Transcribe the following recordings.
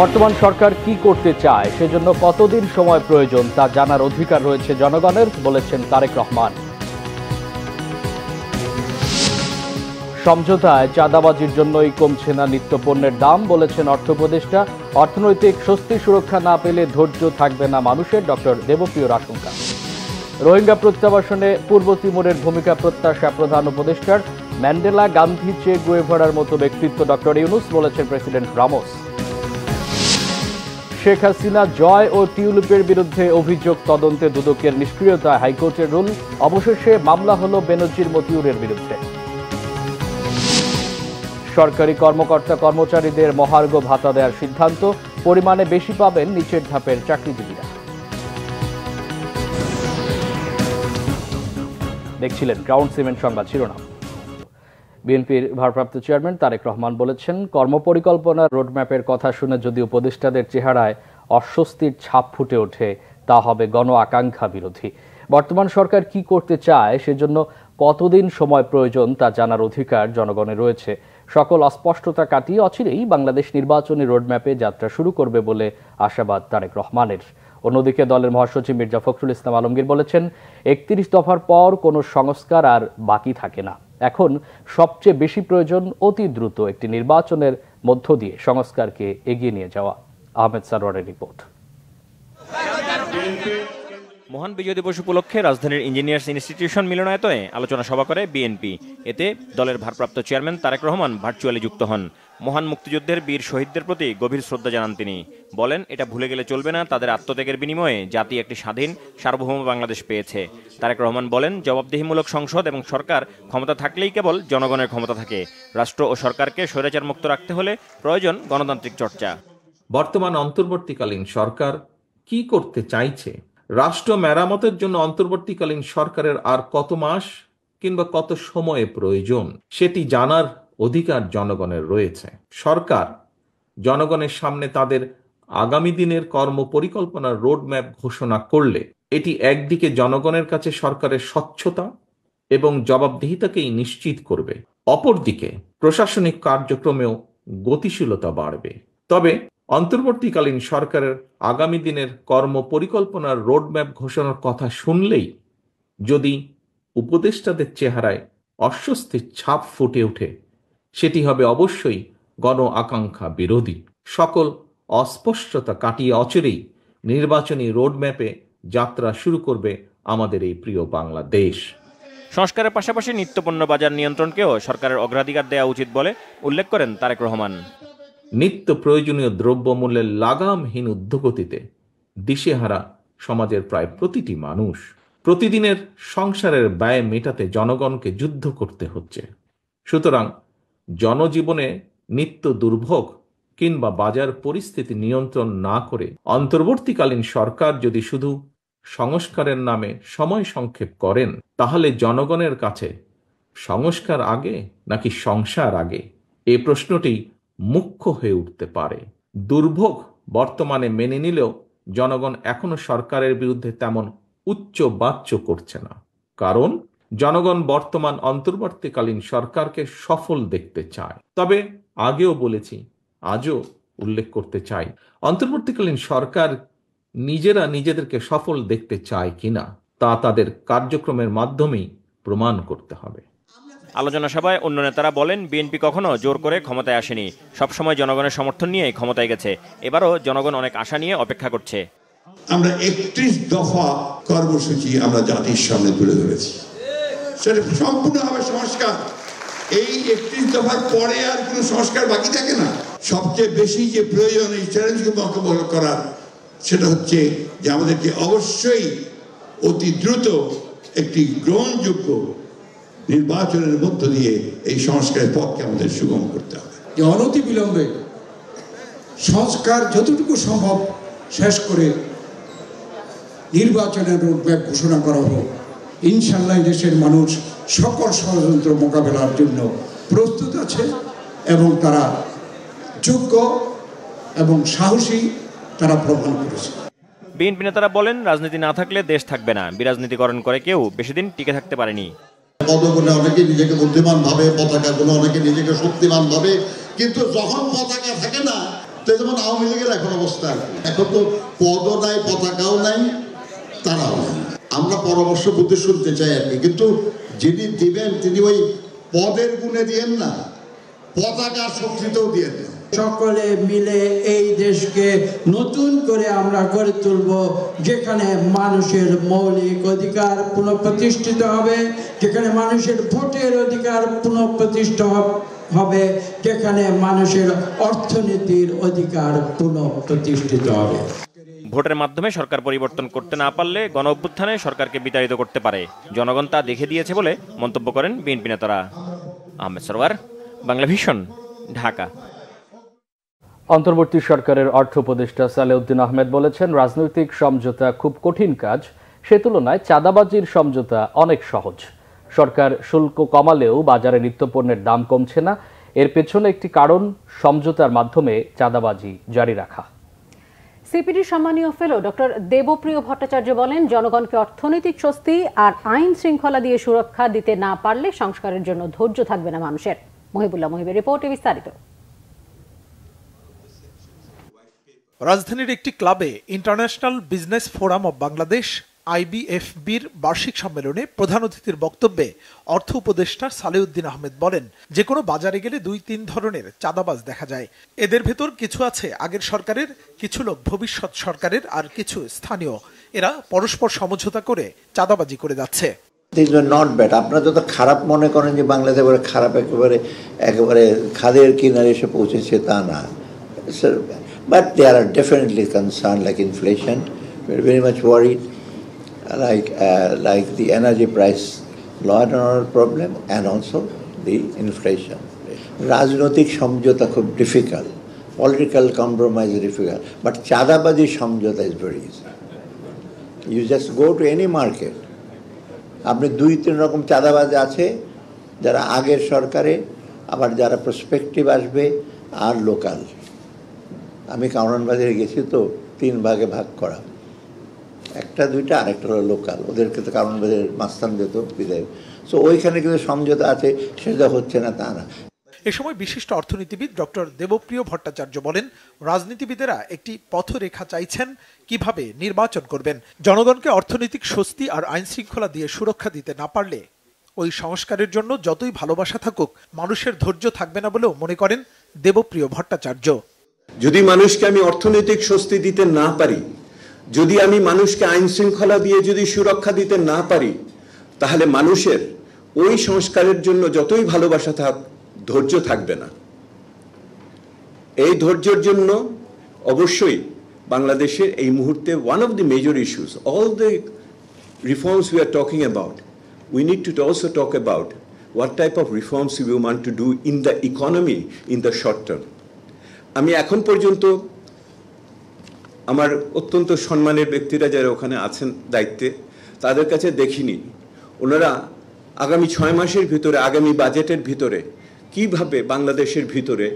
বর্তমান সরকার কি করতে চায় সেজন্য কতদিন সময় প্রয়োজন তা জানার অধিকার রয়েছে জনগণের, বলেছেন তারেক রহমান। সমঝোতায় চাঁদাবাজির জন্যই কমছে না নিত্যপণ্যের দাম, বলেছেন অর্থ উপদেষ্টা। অর্থনৈতিক স্বস্তি সুরক্ষা না পেলে ধৈর্য থাকবে না মানুষের, ডক্টর দেবপ্রিয়র আশঙ্কা। রোহিঙ্গা প্রত্যাবাসনে পূর্ব তিমুরের ভূমিকা প্রত্যাশা প্রধান উপদেষ্টার। ম্যান্ডেলা, গান্ধী, চে গুয়েভারার মতো ব্যক্তিত্ব ডক্টর ইউনূস, বলেছেন প্রেসিডেন্ট রামোস। শেখ হাসিনা জয় ও টিউলিপের বিরুদ্ধে অভিযোগ তদন্তে দুদকের নিষ্ক্রিয়তায় হাইকোর্টের রুল। অবশেষে মামলা হলো বেনজির মতিউরের বিরুদ্ধে। সরকারি কর্মকর্তা কর্মচারীদের মহার্ঘ ভাতা দেওয়ার সিদ্ধান্ত, পরিমাণে বেশি পাবেন নিচের ধাপের চাকরিজীবীরা। দেখছিলেন গ্রাউন্ড সিমেন্ট সংবাদ শিরোনাম। বিএনপির ভারপ্রাপ্ত চেয়ারম্যান তারেক রহমান বলেছেন, কর্মপরিকল্পনার রোডম্যাপের কথা শুনে যদি উপদেষ্টাদের চেহারায় অস্বস্তির ছাপ ফুটে ওঠে তা হবে গণ আকাঙ্ক্ষা বিরোধী। বর্তমান সরকার কি করতে চায় সেজন্য কতদিন সময় প্রয়োজন তা জানার অধিকার জনগণের রয়েছে। সকল অস্পষ্টতা কাটিয়ে অচিরেই বাংলাদেশ নির্বাচনী রোডম্যাপে যাত্রা শুরু করবে বলে আশাবাদ তারেক রহমানের। অন্যদিকে দলের মহাসচিব মির্জা ফখরুল ইসলাম আলমগীর বলেছেন, 31 দফার পর কোনো সংস্কার আর বাকি থাকে না। এখন সবচেয়ে বেশি প্রয়োজন অতি দ্রুত একটি নির্বাচনের মধ্য দিয়ে সংস্কারকে এগিয়ে নিয়ে যাওয়া। আহমেদ সারওয়ারের রিপোর্ট। মহান বিজয় দিবস উপলক্ষে রাজধানীর ইঞ্জিনিয়ার্স ইনস্টিটিউশন মিলনায়তনে আলোচনা সভা করে বিএনপি। এতে দলের ভারপ্রাপ্ত চেয়ারম্যান তারেক রহমান ভার্চুয়ালি যুক্ত হন। মহান মুক্তিযুদ্ধের বীর শহীদদের প্রতি গভীর শ্রদ্ধা জানান তিনি। বলেন, এটা ভুলে গেলে চলবে না, তাদের আত্মত্যাগের বিনিময়ে জাতি একটি স্বাধীন সার্বভৌম বাংলাদেশ পেয়েছে। তারেক রহমান বলেন, জবাবদিহিমূলক সংসদ এবং সরকার ক্ষমতা থাকলেই কেবল জনগণের ক্ষমতা থাকে। রাষ্ট্র ও সরকারকে স্বৈরাচার মুক্ত রাখতে হলে প্রয়োজন গণতান্ত্রিক চর্চা। বর্তমান অন্তর্বর্তীকালীন সরকার কি করতে চাইছে, রাষ্ট্র মেরামতের জন্য অন্তর্বর্তীকালীন সরকারের আর কত মাস কিংবা কত সময়ে প্রয়োজন সেটি জানার অধিকার জনগণের রয়েছে। সরকার জনগণের সামনে তাদের আগামী দিনের কর্ম পরিকল্পনার রোডম্যাপ ঘোষণা করলে এটি একদিকে জনগণের কাছে সরকারের স্বচ্ছতা এবং জবাবদিহিতাকেই নিশ্চিত করবে, অপরদিকে প্রশাসনিক কার্যক্রমেও গতিশীলতা বাড়বে। তবে অন্তর্বর্তীকালীন সরকারের আগামী দিনের কর্ম পরিকল্পনার রোডম্যাপ ঘোষণার কথা শুনলেই যদি উপদেষ্টাদের চেহারায় অস্বস্তির ছাপ ফুটে ওঠে, সেটি হবে অবশ্যই গণ আকাঙ্ক্ষা বিরোধী। সকল অস্পষ্টতা কাটিয়ে অচিরেই নির্বাচনী রোডম্যাপে যাত্রা শুরু করবে আমাদের এই প্রিয় বাংলাদেশ। সংস্কারের পাশাপাশি নিত্যপণ্য বাজার নিয়ন্ত্রণকেও সরকারের অগ্রাধিকার দেওয়া উচিত বলে উল্লেখ করেন তারেক রহমান। নিত্য প্রয়োজনীয় দ্রব্যমূল্যের লাগামহীন ঊর্ধ্বগতিতে দিশেহারা সমাজের প্রায় প্রতিটি মানুষ। প্রতিদিনের সংসারের ব্যয় মেটাতে জনগণকে যুদ্ধ করতে হচ্ছে। সুতরাং জনজীবনে নিত্য দুর্ভোগ কিংবা বাজার পরিস্থিতি নিয়ন্ত্রণ না করে অন্তর্বর্তীকালীন সরকার যদি শুধু সংস্কারের নামে সময় সংক্ষেপ করেন, তাহলে জনগণের কাছে সংস্কার আগে নাকি সংসার আগে, এই প্রশ্নটি মুখ্য হয়ে উঠতে পারে। দুর্ভোগ বর্তমানে মেনে নিলেও জনগণ এখনো সরকারের বিরুদ্ধে তেমন উচ্চ বাচ্য করছে না, কারণ জনগণ বর্তমান অন্তর্বর্তীকালীন সরকারকে সফল দেখতে চায়। তবে আগেও বলেছি, আজও উল্লেখ করতে চাই, অন্তর্বর্তীকালীন সরকার নিজেরা নিজেদেরকে সফল দেখতে চায় কিনা তা তাদের কার্যক্রমের মাধ্যমেই প্রমাণ করতে হবে। আলোচনা সভায় অন্য নেতারা বলেন, বিএনপি কখনো জোর করে ক্ষমতায় আসেনি, সবসময় জনগণের সমর্থন নিয়ে ক্ষমতায় গেছে। এবারও জনগণ অনেক আশা নিয়ে অপেক্ষা করছে। আমরা 31 দফা কর্মসূচি আমরা জাতির সামনে তুলে ধরেছি, সেটা সম্পূর্ণ হবে সংস্কার। এই 31 দফার পরে আর কোনো সংস্কার বাকি থাকে না। সবচেয়ে বেশি যে প্রয়োজন এই চ্যালেঞ্জকে মোকাবেলা করার, সেটা হচ্ছে যে আমাদেরকে অবশ্যই অতি দ্রুত একটি গ্রহণযোগ্য নির্বাচনের মধ্য দিয়ে এই সংস্কারের পথকে আমাদের সুগম করতে হবে। যে অনতি বিলম্বে সংস্কার যতটুকু সম্ভব শেষ করে নির্বাচনের রোডম্যাপ ঘোষণা করা হোক। ইনশাল্লাহ দেশের মানুষ সকল ষড়যন্ত্র মোকাবেলার জন্য প্রস্তুত আছে এবং তারা যোগ্য এবং সাহসী তারা প্রমাণ করেছে। বিএনপি নেতারা বলেন, রাজনীতি না থাকলে দেশ থাকবে না। বিরাজনীতিকরণ করে কেউ বেশি দিন টিকে থাকতে পারেনি। পদগুলো অনেকে নিজেকে বুদ্ধিমান ভাবে, পতাকাগুলো অনেকে নিজেকে শক্তিমান ভাবে, কিন্তু যখন পতাকা থাকে না তো যেমন আওয়ামী লীগের এখন অবস্থা, এখন তো পদও নাই, পতাকাও নাই, তারাও নাই। আমরা পরামর্শ বুদ্ধি শুনতে চাই আর কি, কিন্তু যিনি দিবেন তিনি ওই পদের গুণে দিয়েন না, পতাকার শক্তিতেও দিয়েন না। সকলে মিলে এই দেশকে নতুন করে আমরা গড়ে তুলব, যেখানে মানুষের মৌলিক অধিকার পুনঃপ্রতিষ্ঠিত হবে, যেখানে মানুষের ভোটের অধিকার পুনঃপ্রতিষ্ঠিত হবে, যেখানে মানুষের অর্থনীতির অধিকার পুনঃপ্রতিষ্ঠিত হবে। ভোটের মাধ্যমে সরকার পরিবর্তন করতে না পারলে গণ অভ্যুত্থানে সরকারকে বিতাড়িত করতে পারে, জনগণ তা দেখে দিয়েছে বলে মন্তব্য করেন বিএনপি নেতারা। আহমেদ সরওয়ার, বাংলা ভিশন, ঢাকা। অন্তর্বর্তী সরকারের অর্থ উপদেষ্টা সালেউদ্দিন আহমেদ বলেছেন, রাজনৈতিক সমঝোতা খুব কঠিন কাজ, সে তুলনায় চাঁদাবাজির সমঝোতা অনেক সহজ। সরকার শুল্ক কমালেও বাজারে নিত্যপণ্যের দাম কমছে না, এর পেছনে একটি কারণ সমঝোতার মাধ্যমে চাঁদাবাজি জারি রাখা। সিপিডি সম্মানীয় ফেলো ডক্টর দেবপ্রিয় ভট্টাচার্য বলেন, জনগণকে অর্থনৈতিক স্বস্তি আর আইন শৃঙ্খলা দিয়ে সুরক্ষা দিতে না পারলে সংস্কারের জন্য ধৈর্য থাকবে না মানুষের। মহিবুল্লাহ মহিবের রিপোর্টে বিস্তারিত। রাজধানীর একটি ক্লাবে international business forum of Bangladesh IBFB'র বার্ষিক সম্মেলনে প্রধান অতিথির বক্তব্যে অর্থ উপদেষ্টা সালেউদ্দিন আহমেদ বলেন, যে কোনো বাজারে গেলে 2-3 ধরনের চাঁদাবাজ দেখা যায়। এদের ভেতর কিছু আছে আগের সরকারের, কিছু লোক ভবিষ্যৎ সরকারের, আর কিছু স্থানীয়। এরা পরস্পর সমঝোতা করে চাঁদাবাজি করে যাচ্ছে। Not bad. আপনারা যত খারাপ মনে করেন যে বাংলাদেশ খারাপ, একেবারে খাদের কিনারে এসে পৌঁছেছে, তা না। But there are definitely concerns like inflation. We're very much worried, like the energy price, law and order problem, and also the inflation. রাজনৈতিক সমঝোতা খুব difficult, political compromise difficult, but চাঁদাবাজি সমঝোতা is very easy. You just go to any market, আপনি 2-3 রকম চাঁদাবাজ আছে, যারা আগের সরকারে, আবার যারা প্রসপেক্টিভ আসবে, আর লোকাল। আমি কাউরান বাজারে গেছি তো 3 ভাগে ভাগ করা, 1-2টা, আরেকটা হলো লোকাল। ওদেরকে তো কাউরান বাজারের মাস্তান যেত বিদায়। সো ওইখানে কিন্তু সমঝোতা আছে, সেটা হচ্ছে না তা না। এ সময় বিশিষ্ট অর্থনীতিবিদ ডক্টর দেবপ্রিয় ভট্টাচার্য বলেন, রাজনীতিবিদেরা একটি পথরেখা চাইছেন কিভাবে নির্বাচন করবেন। জনগণকে অর্থনৈতিক স্বস্তি আর আইন শৃঙ্খলা দিয়ে সুরক্ষা দিতে না পারলে ওই সংস্কারের জন্য যতই ভালোবাসা থাকুক, মানুষের ধৈর্য থাকবে না বলেও মনে করেন দেবপ্রিয় ভট্টাচার্য। যদি মানুষকে আমি অর্থনৈতিক স্বস্তি দিতে না পারি, যদি আমি মানুষকে আইন শৃঙ্খলা দিয়ে যদি সুরক্ষা দিতে না পারি, তাহলে মানুষের ওই সংস্কারের জন্য যতই ভালোবাসা থাক, ধৈর্য থাকবে না। এই ধৈর্যের জন্য অবশ্যই বাংলাদেশের এই মুহূর্তে one of the major issues, all the reforms we are talking about, we need to also talk about what type of reforms we want to do in the economy in the short term. আমি এখন পর্যন্ত আমার অত্যন্ত সম্মানের ব্যক্তিরা যারা ওখানে আছেন দায়িত্বে, তাদের কাছে দেখিনি ওনারা আগামী 6 মাসের ভিতরে, আগামী বাজেটের ভিতরে কিভাবে বাংলাদেশের ভিতরে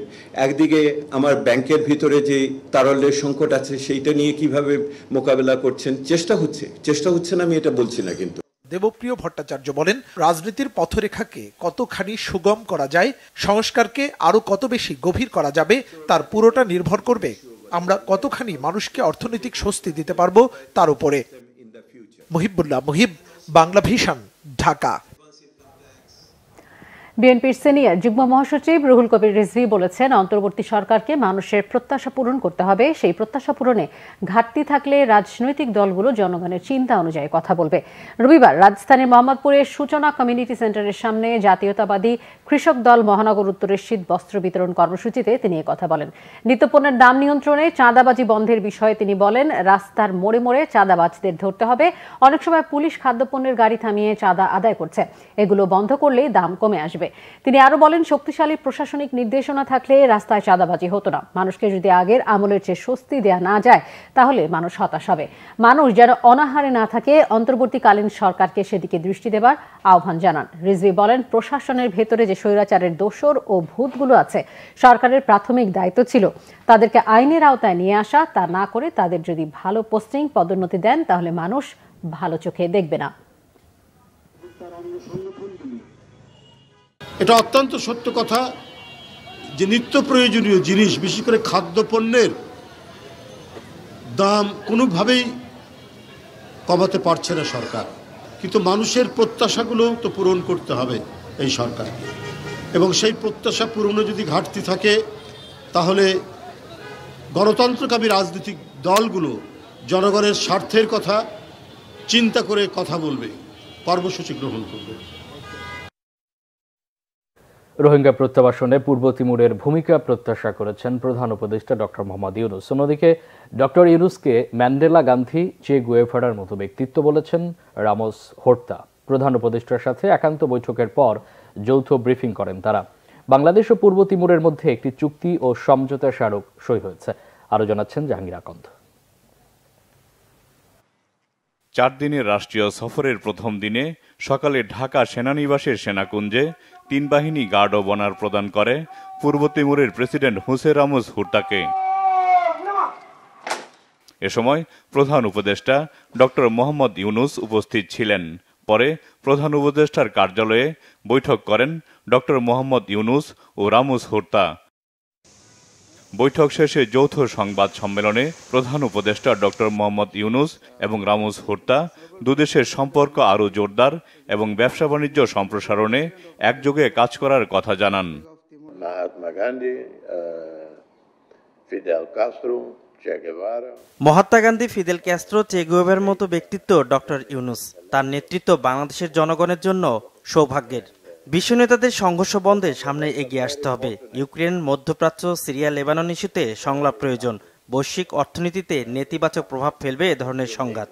একদিকে আমার ব্যাংকের ভিতরে যে তারল্যের সংকট আছে সেইটা নিয়ে কিভাবে মোকাবেলা করছেন। চেষ্টা হচ্ছে না আমি এটা বলছি না, কিন্তু দেবপ্রিয় ভট্টাচার্য বলেন, রাজনীতির পথরেখাকে কতখানি সুগম করা যায়, সংস্কারকে আরো কত বেশি গভীর করা যাবে, তার পুরোটা নির্ভর করবে আমরা কতখানি মানুষকে অর্থনৈতিক স্বস্তি দিতে পারবো তার উপরে। মহিবুল্লাহ মহিব, বাংলা ভিশন, ঢাকা। বিএনপির সিনিয়র যুগ্ম মহাসচিব রুহুল কবির রিজভী বলেছেন, অন্তর্বর্তী সরকারকে মানুষের প্রত্যাশা পূরণ করতে হবে। সেই প্রত্যাশা পূরণে ঘাটতি থাকলে রাজনৈতিক দলগুলো জনগণের চিন্তা অনুযায়ী কথা বলবে। রবিবার রাজধানীর মোহাম্মদপুরের সূচনা কমিউনিটি সেন্টারের সামনে জাতীয়তাবাদী কৃষক দল মহানগর উত্তরের শীত বস্ত্র বিতরণ কর্মসূচিতে তিনি কথা বলেন। নিত্যপণ্যের দাম নিয়ন্ত্রণে চাঁদাবাজি বন্ধের বিষয়ে তিনি বলেন, রাস্তার মোড়ে মোড়ে চাঁদাবাজদের ধরতে হবে। অনেক সময় পুলিশ খাদ্যপণ্যের গাড়ি থামিয়ে চাঁদা আদায় করছে, এগুলো বন্ধ করলেই দাম কমে আসবে। তিনি আরো বলেন, শক্তিশালী প্রশাসনিক নির্দেশনা থাকলে রাস্তায় চাঁদাবাজি হতো না। মানুষকে যদি আগের আমলের চেয়ে স্বস্তি দেয়া না যায়, তাহলে মানুষ হতাশ হবে। মানুষ যেন অনাহারে না থাকে, অন্তর্বর্তীকালীন সরকারকে সেদিকে দৃষ্টি দেবার আহ্বান জানান। রিজভী বলেন, প্রশাসনের ভেতরে যে স্বৈরাচারের দোসর ও ভূতগুলো আছে, সরকারের প্রাথমিক দায়িত্ব ছিল তাদেরকে আইনের আওতায় নিয়ে আসা। তা না করে তাদের যদি ভালো পোস্টিং পদোন্নতি দেন, তাহলে মানুষ ভালো চোখে দেখবে না। এটা অত্যন্ত সত্য কথা যে নিত্য প্রয়োজনীয় জিনিস, বিশেষ করে খাদ্যপণ্যের দাম কোনোভাবেই কমাতে পারছে না সরকার। কিন্তু মানুষের প্রত্যাশাগুলো তো পূরণ করতে হবে এই সরকারকে, এবং সেই প্রত্যাশা পূরণে যদি ঘাটতি থাকে তাহলে গণতন্ত্রকামী রাজনৈতিক দলগুলো জনগণের স্বার্থের কথা চিন্তা করে কথা বলবে, কর্মসূচি গ্রহণ করবে। রোহিঙ্গা প্রত্যাবাসনে পূর্ব তিমুরের ভূমিকা প্রত্যাশা করেছেন প্রধান উপদেষ্টা ডক্টর মোহাম্মদ ইউনূস। অন্যদিকে ডক্টর ইউনূসকে ম্যান্ডেলা, গান্ধী, চে গুয়েভারার মতো ব্যক্তিত্ব বলেছেন রামোস হোর্তা। প্রধান উপদেষ্টার সাথে একান্ত বৈঠকের পর যৌথ ব্রিফিং করেন তারা। বাংলাদেশ ও পূর্ব তিমুরের মধ্যে একটি চুক্তি ও সমঝোতা স্মারক সই হয়েছে। আরো জানাচ্ছেন জাহাঙ্গীর আকন্দ। 4 দিনের রাষ্ট্রীয় সফরের প্রথম দিনে সকালে ঢাকা সেনানিবাসের সেনাকুঞ্জে 3 বাহিনী গার্ড ও বনার প্রদান করে পূর্ব তিমুরের প্রেসিডেন্ট হোসে রামোস হোর্তাকে। এ সময় প্রধান উপদেষ্টা ডক্টর মোহাম্মদ ইউনূস উপস্থিত ছিলেন। পরে প্রধান উপদেষ্টার কার্যালয়ে বৈঠক করেন ডক্টর মোহাম্মদ ইউনূস ও রামোস হোর্তা। বৈঠক শেষে যৌথ সংবাদ সম্মেলনে প্রধান উপদেষ্টা ডক্টর মোহাম্মদ ইউনূস এবং রামোস হোর্তা দুদেশের সম্পর্ক আরও জোরদার এবং ব্যবসা বাণিজ্য সম্প্রসারণে একযোগে কাজ করার কথা জানান। মহাত্মা গান্ধী, ফিদেল ক্যাস্ট্রো, চে গুয়েভারার মতো ব্যক্তিত্ব ডক্টর ইউনূস। তার নেতৃত্ব বাংলাদেশের জনগণের জন্য সৌভাগ্যের। বিশ্ব নেতাদের সংঘর্ষ বন্ধে সামনে এগিয়ে আসতে হবে। ইউক্রেন, মধ্যপ্রাচ্য, সিরিয়া, লেবানন ইস্যুতে সংলাপ প্রয়োজন। বৈশ্বিক অর্থনীতিতে নেতিবাচক প্রভাব ফেলবে এ ধরনের সংঘাত।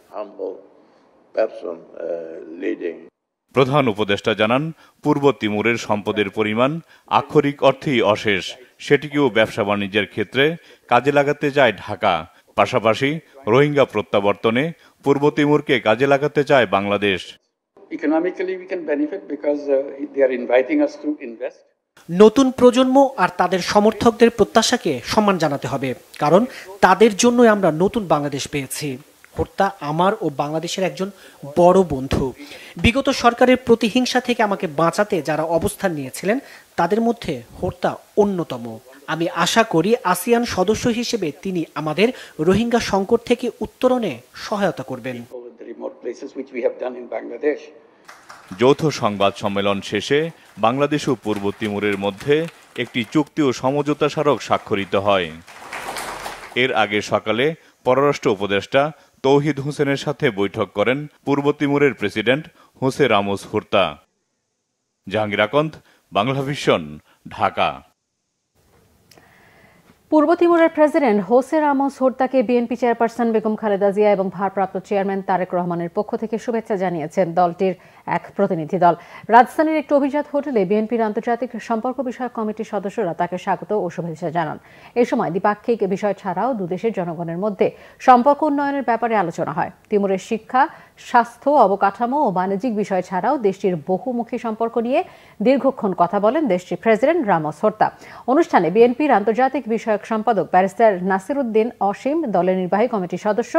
প্রধান উপদেষ্টা জানান, পূর্ব তিমুরের সম্পদের পরিমাণ আক্ষরিক অর্থেই অশেষ। সেটিকেও ব্যবসা বাণিজ্যের ক্ষেত্রে কাজে লাগাতে চায় ঢাকা। পাশাপাশি রোহিঙ্গা প্রত্যাবর্তনে পূর্ব তিমুরকে কাজে লাগাতে চায় বাংলাদেশ। নতুন প্রজন্ম আর তাদের সমর্থকদের প্রত্যাশাকে সম্মান জানাতে হবে, কারণ তাদের জন্যই আমরা নতুন বাংলাদেশ পেয়েছি। হোর্তা আমার ও বাংলাদেশের একজন বড় বন্ধু। বিগত সরকারের প্রতিহিংসা থেকে আমাকে বাঁচাতে যারা অবস্থান নিয়েছিলেন তাদের মধ্যে হোর্তা অন্যতম। আমি আশা করি আসিয়ান সদস্য হিসেবে তিনি আমাদের রোহিঙ্গা সংকট থেকে উত্তরণে সহায়তা করবেন। যৌথ সংবাদ সম্মেলন শেষে বাংলাদেশ ও পূর্ব তিমুরের মধ্যে একটি চুক্তি ও সমঝোতা স্মারক স্বাক্ষরিত হয়। এর আগে সকালে পররাষ্ট্র উপদেষ্টা তৌহিদ হোসেনের সাথে বৈঠক করেন পূর্ব তিমুরের president Jose Ramos Horta. Jahangir Akand, Bangla vision, Dhaka. পূর্ব তিমুরের প্রেসিডেন্ট হোসে রামোস হোর্তাকে বিএনপি চেয়ারপারসন বেগম খালেদা জিয়া এবং ভারপ্রাপ্ত চেয়ারম্যান তারেক রহমানের পক্ষ থেকে শুভেচ্ছা জানিয়েছেন দলটির এক প্রতিনিধি দল। রাজধানীর একটি অভিজাত হোটেলে বিএনপির আন্তর্জাতিক সম্পর্ক বিষয়ক কমিটির সদস্যরা তাকে স্বাগত ও শুভেচ্ছা জানান। এ সময় দ্বিপাক্ষিক বিষয় ছাড়াও দুদেশের জনগণের মধ্যে সম্পর্ক উন্নয়নের ব্যাপারে আলোচনা হয়। তিমুরের শিক্ষা, স্বাস্থ্য, অবকাঠামো ও বাণিজ্যিক বিষয় ছাড়াও দেশটির বহুমুখী সম্পর্ক নিয়ে দীর্ঘক্ষণ কথা বলেন দেশটির প্রেসিডেন্ট রামোস হোর্তা। অনুষ্ঠানে বিএনপির আন্তর্জাতিক বিষয়ক সম্পাদক ব্যারিস্টার নাসির উদ্দিন অসীম, দলের নির্বাহী কমিটির সদস্য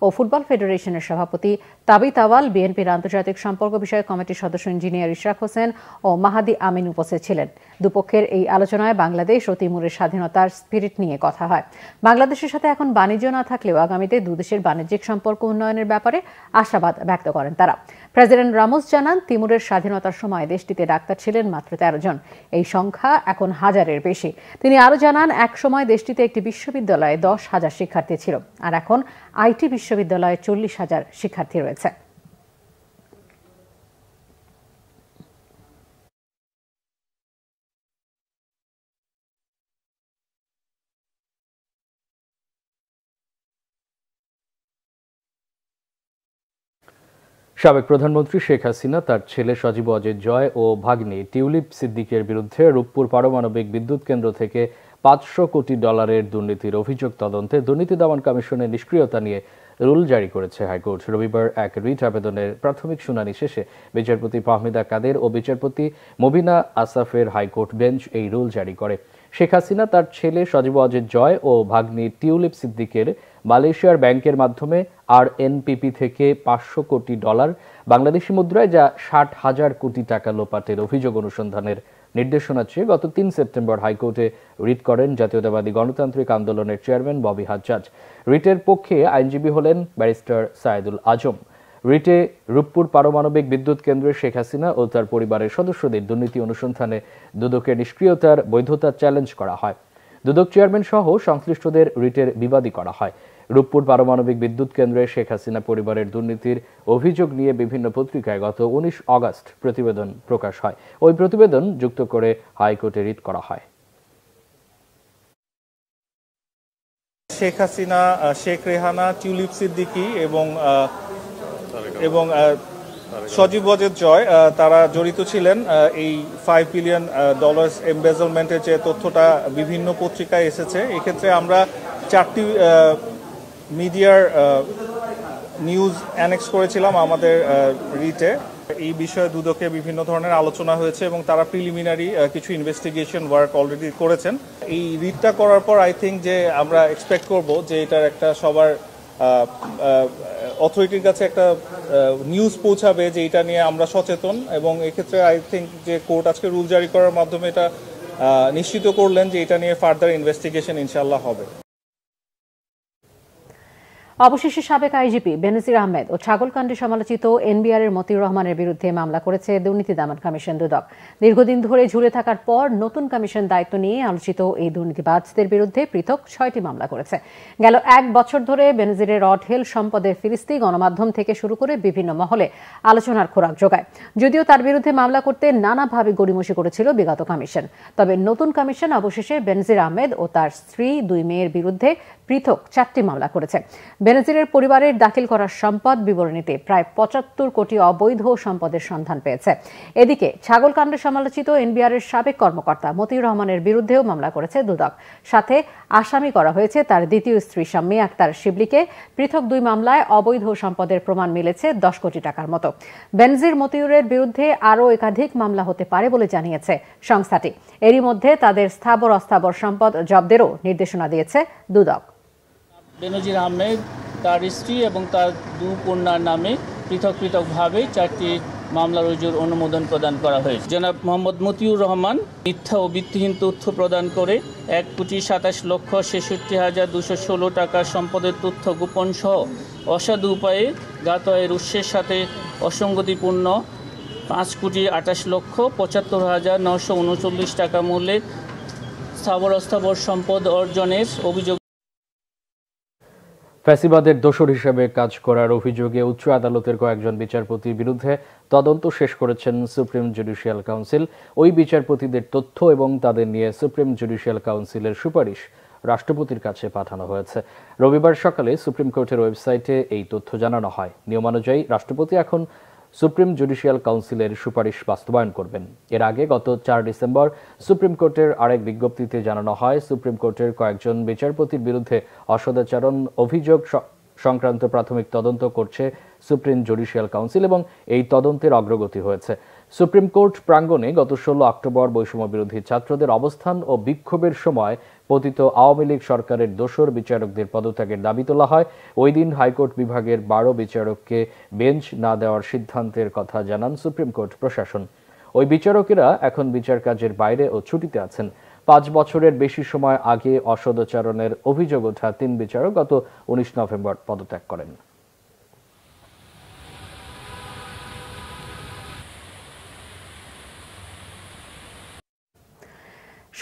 ও ফুটবল ফেডারেশনের সভাপতি তাবিত আওয়াল, বিএনপির আন্তর্জাতিক সম্পর্ক বিষয়ক কমিটির সদস্য ইঞ্জিনিয়ার ইশরাক হোসেন ও মাহাদি আমিন উপস্থিত ছিলেন। দুপক্ষের এই আলোচনায় বাংলাদেশ ও তিমুরের স্বাধীনতার স্পিরিট নিয়ে কথা হয়। বাংলাদেশের সাথে এখন বাণিজ্য না থাকলেও আগামীতে দুদেশের বাণিজ্যিক সম্পর্ক উন্নয়নের ব্যাপারে আশাবাদ ব্যক্ত করেন তারা। প্রেসিডেন্ট রামোস জানান, তিমুরের স্বাধীনতার সময় দেশটিতে ডাক্তার ছিলেন মাত্র 13 জন। এই সংখ্যা এখন 1000-এর বেশি। তিনি আরো জানান, এক সময় দেশটিতে একটি বিশ্ববিদ্যালয়ে 10,000 শিক্ষার্থী ছিল, আর এখন আইটি বিশ্ববিদ্যালয়ে 40,000 শিক্ষার্থী রয়েছে। সাবেক প্রধানমন্ত্রী শেখ হাসিনা তার ছেলে সজীব অজিত জয় ও ভাগ্নি টিউলিপ সিদ্দিকের বিরুদ্ধে রূপপুর পারমাণবিক বিদ্যুৎ কেন্দ্র থেকে $500 কোটি দুর্নীতির অভিযোগ তদন্তে দুর্নীতি দমন কমিশনের নিষ্ক্রিয়তা নিয়ে রুল জারি করেছে হাইকোর্ট। রবিবার এক রিট আবেদনের প্রাথমিক শুনানি শেষে বিচারপতি ফাহমিদা কাদের ও বিচারপতি মবিনা আসাফের হাইকোর্ট বেঞ্চ এই রুল জারি করে। শেখ হাসিনা তার ছেলে সজীব অজিত জয় ও ভাগ্নি টিউলিপ সিদ্দিকের মালয়েশিয়ার ব্যাংকের মাধ্যমে আরএনপিপি থেকে $500 কোটি বাংলাদেশি মুদ্রায়, যা 60,000 কোটি টাকা লোপাটের অভিযোগ অনুসন্ধানের নির্দেশনা চেয়ে গত ৩ সেপ্টেম্বর হাইকোর্টে রিট করেন জাতীয়তাবাদী গণতান্ত্রিক আন্দোলনের চেয়ারম্যান ববি হাজ্জাজ। রিটের পক্ষে আইনজীবী হলেন ব্যারিস্টার সায়েদুল আজম। রিটে রূপপুর পারমাণবিক বিদ্যুৎ কেন্দ্রে শেখ হাসিনা ও তার পরিবারের সদস্যদের দুর্নীতি অনুসন্ধানে দুদকের নিষ্ক্রিয়তার বৈধতা চ্যালেঞ্জ করা হয়। দুদক চেয়ারম্যান সহ সংশ্লিষ্টদের রিটের বিবাদী করা হয়। রূপপুর পারমাণবিক বিদ্যুৎ কেন্দ্রে শেখ হাসিনা পরিবারের দুর্নীতির অভিযোগ নিয়ে বিভিন্ন পত্রিকায় গত ১৯ আগস্ট প্রতিবেদন প্রকাশ হয়। ওই প্রতিবেদন যুক্ত করে হাইকোর্টে রিট করা হয়। শেখ হাসিনা, শেখ রেহানা, টিউলিপ সিদ্দিকী এবং সজীব ওয়াজেদ জয় তারা জড়িত ছিলেন এই $5 বিলিয়ন এমবেজলমেন্টের যে তথ্যটা বিভিন্ন পত্রিকায় এসেছে। এক্ষেত্রে আমরা 4টি মিডিয়ার নিউজ অ্যানেক্স করেছিলাম আমাদের রিটে। এই বিষয়ে দুদকে বিভিন্ন ধরনের আলোচনা হয়েছে এবং তারা প্রিলিমিনারি কিছু ইনভেস্টিগেশন ওয়ার্ক অলরেডি করেছেন। এই রিটটা করার পর আই থিঙ্ক যে আমরা এক্সপেক্ট করব যে এটার একটা সবার অথরিটির কাছে একটা নিউজ পৌঁছাবে যে এটা নিয়ে আমরা সচেতন, এবং এক্ষেত্রে আই থিঙ্ক যে কোর্ট আজকে রুল জারি করার মাধ্যমে এটা নিশ্চিত করলেন যে এটা নিয়ে ফার্দার ইনভেস্টিগেশন ইনশাআল্লাহ হবে। অবশেষে সাবেক আইজিপি বেনজির আহমেদ ও ছাগলকাণ্ডে সমালোচিত এনবিআরের মতিউর রহমানের বিরুদ্ধে মামলা করেছে দুর্নীতি দমন কমিশন দুদক। দীর্ঘদিন ধরে ঝুলে থাকার পর নতুন কমিশন দায়িত্ব নিয়ে আলোচিত এই দুর্নীতিবাজদের বিরুদ্ধে পৃথক 6টি মামলা করেছে। গেল 1 বছর ধরে বেনজিরের অঢেল সম্পদের ফিরিস্তি গণমাধ্যম থেকে শুরু করে বিভিন্ন মহলে আলোচনার খোরাক যোগায়। যদিও তার বিরুদ্ধে মামলা করতে নানাভাবে গড়িমসি করেছিল বিগত কমিশন, তবে নতুন কমিশন অবশেষে বেনজির আহমেদ ও তার স্ত্রী 2 মেয়ের বিরুদ্ধে পৃথক 4টি মামলা করেছে। বেনজিরের পরিবারের দাখিল করা সম্পদ বিবরণীতে প্রায় 75 কোটি অবৈধ সম্পদের সন্ধান পেয়েছে। এদিকে ছাগলকাণ্ডে সমালোচিত এনবিআরের সাবেক কর্মকর্তা মতিউর রহমানের বিরুদ্ধেও মামলা করেছে দুদক। সাথে আসামি করা হয়েছে তার দ্বিতীয় স্ত্রী শাম্মী আক্তার শিবলিকে। পৃথক 2 মামলায় অবৈধ সম্পদের প্রমাণ মিলেছে 10 কোটি টাকার মতো। বেনজির মতিউরের বিরুদ্ধে আরও একাধিক মামলা হতে পারে বলে জানিয়েছে সংস্থাটি। এরই মধ্যে তাদের স্থাবর অস্থাবর সম্পদ জব্দেরও নির্দেশনা দিয়েছে দুদক। বেনজির আহমেদ, তার স্ত্রী এবং তার 2 কন্যার নামে পৃথকভাবে 4টি মামলা রুজুর অনুমোদন প্রদান করা হয়েছে। জনাব মোহাম্মদ মতিউর রহমান মিথ্যা ও ভিত্তিহীন তথ্য প্রদান করে 1,27,66,216 টাকার সম্পদের তথ্য গোপন সহ অসাধু উপায়ে জ্ঞাত আয়ের উৎসের সাথে অসঙ্গতিপূর্ণ 5,78,75,939 টাকা মূল্যের স্থাবর অস্থাবর সম্পদ অর্জনের অভিযোগ। ফ্যাসিবাদের দোসর হিসেবে কাজ করার অভিযোগে উচ্চ আদালতের কয়েকজন বিচারপতির বিরুদ্ধে তদন্ত শেষ করেছেন সুপ্রিম জুডিশিয়াল কাউন্সিল। ওই বিচারপতিদের তথ্য এবং তাদের নিয়ে সুপ্রিম জুডিশিয়াল কাউন্সিলের সুপারিশ রাষ্ট্রপতির কাছে পাঠানো হয়েছে। রবিবার সকালে সুপ্রিম কোর্টের ওয়েবসাইটে এই তথ্য জানানো হয়। নিয়মানুযায়ী রাষ্ট্রপতি এখন সুপ্রিম জুডিশিয়াল কাউন্সিলের সুপারিশ বাস্তবায়ন করবেন। এর আগে গত 4 ডিসেম্বর সুপ্রিম কোর্টের আরেক বিজ্ঞপ্তিতে জানানো হয়, সুপ্রিম কোর্টের কয়েকজন বিচারপতির বিরুদ্ধে অসদাচরণ অভিযোগ সংক্রান্ত প্রাথমিক তদন্ত করছে সুপ্রিম জুডিশিয়াল কাউন্সিল এবং এই তদন্তের অগ্রগতি হয়েছে। সুপ্রিম কোর্ট প্রাঙ্গণে গত 16 অক্টোবর বৈষম্য বিরোধী ছাত্রদের অবস্থান ও বিক্ষোভের সময় পতিত আওয়ামী লীগ সরকারের দোসর বিচারকদের পদত্যাগের দাবি তোলা হয়। ওই দিন হাইকোর্ট বিভাগের 12 বিচারককে বেঞ্চ না দেওয়ার সিদ্ধান্তের কথা জানান সুপ্রিম কোর্ট প্রশাসন। ওই বিচারকেরা এখন বিচার কাজের বাইরে ও ছুটিতে আছেন। 5 বছরের বেশি সময় আগে অসদাচরণের অভিযোগ ওঠা 3 বিচারক গত 19 নভেম্বর পদত্যাগ করেন।